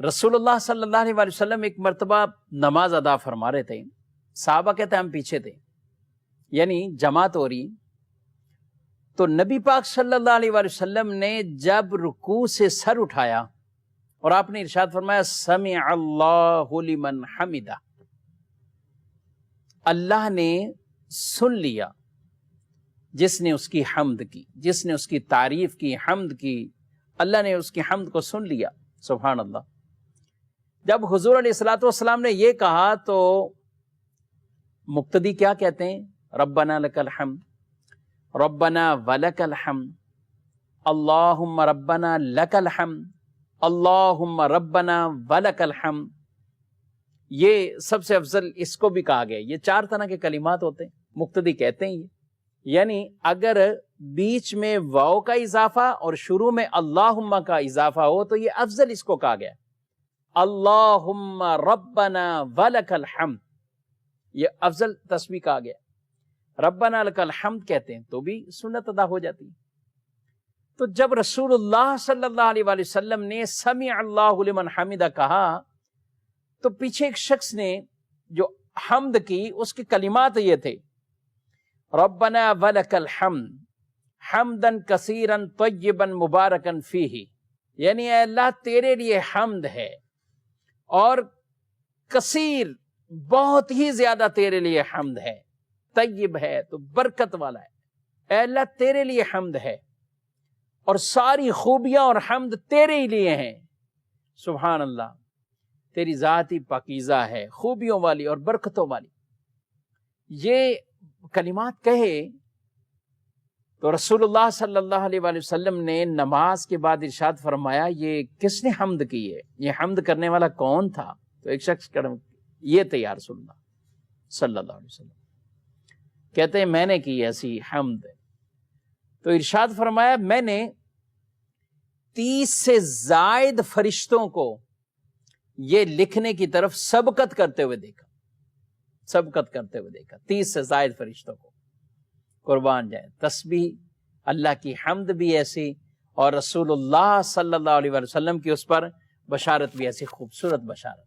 رسول اللہ صلی اللہ علیہ وسلم ایک مرتبہ نماز ادا فرما رہے تھے، صحابہ کہتے ہیں ہم پیچھے تھے، یعنی جماعت ہو رہی، تو نبی پاک صلی اللہ علیہ وسلم نے جب رکوع سے سر اٹھایا اور آپ نے ارشاد فرمایا سمع اللہ لمن حمدہ، اللہ نے سن لیا جس نے اس کی حمد کی، جس نے اس کی تعریف کی، حمد کی، اللہ نے اس کی حمد کو سن لیا۔ سبحان اللہ۔ جب حضور علیہ الصلوۃ والسلام نے یہ کہا تو مقتدی کیا کہتے ہیں؟ ربنا لک الحمد، ربنا ولک الحمد، اللہم ربنا لک الحمد، اللہم ربنا ولک الحمد۔ یہ سب سے افضل اس کو بھی کہا گیا، یہ 4 طرح کے کلمات ہوتے ہیں، مقتدی کہتے ہیں یہ، یعنی اگر بیچ میں واو کا اضافہ اور شروع میں اللہم کا اضافہ ہو تو یہ افضل اس کو کہا گیا، اللہم ربنا ولک الحمد، یہ افضل تسبیح کہا گیا۔ ربنا لک الحمد کہتے ہیں تو بھی سنت ادا ہو جاتی ہے۔ تو جب رسول اللہ صلی اللہ علیہ وآلہ وسلم نے سمع اللہ لمن حمدہ کہا تو پیچھے ایک شخص نے جو حمد کی اس کے کلمات یہ تھے، ربنا ولک الحمد حمدا کثیرا طیبا مبارکا فیہ، یعنی اے اللہ تیرے لیے حمد ہے اور کثیر، بہت ہی زیادہ تیرے لیے حمد ہے، طیب ہے تو برکت والا ہے، اے اللہ تیرے لیے حمد ہے اور ساری خوبیاں اور حمد تیرے ہی لیے ہیں۔ سبحان اللہ، تیری ذات ہی پاکیزہ ہے، خوبیوں والی اور برکتوں والی۔ یہ کلمات کہے تو رسول اللہ صلی اللہ علیہ وآلہ وسلم نے نماز کے بعد ارشاد فرمایا یہ کس نے حمد کی ہے، یہ حمد کرنے والا کون تھا؟ تو ایک شخص یہ تھے یا رسول اللہ صلی اللہ علیہ وسلم، کہتے ہیں میں نے کی ایسی حمد، تو ارشاد فرمایا میں نے 30 سے زائد فرشتوں کو یہ لکھنے کی طرف سبقت کرتے ہوئے دیکھا، سبقت کرتے ہوئے دیکھا، 30 سے زائد فرشتوں کو۔ قربان جائیں، تسبیح اللہ کی حمد بھی ایسی اور رسول اللہ صلی اللہ علیہ وسلم کی اس پر بشارت بھی ایسی خوبصورت بشارت۔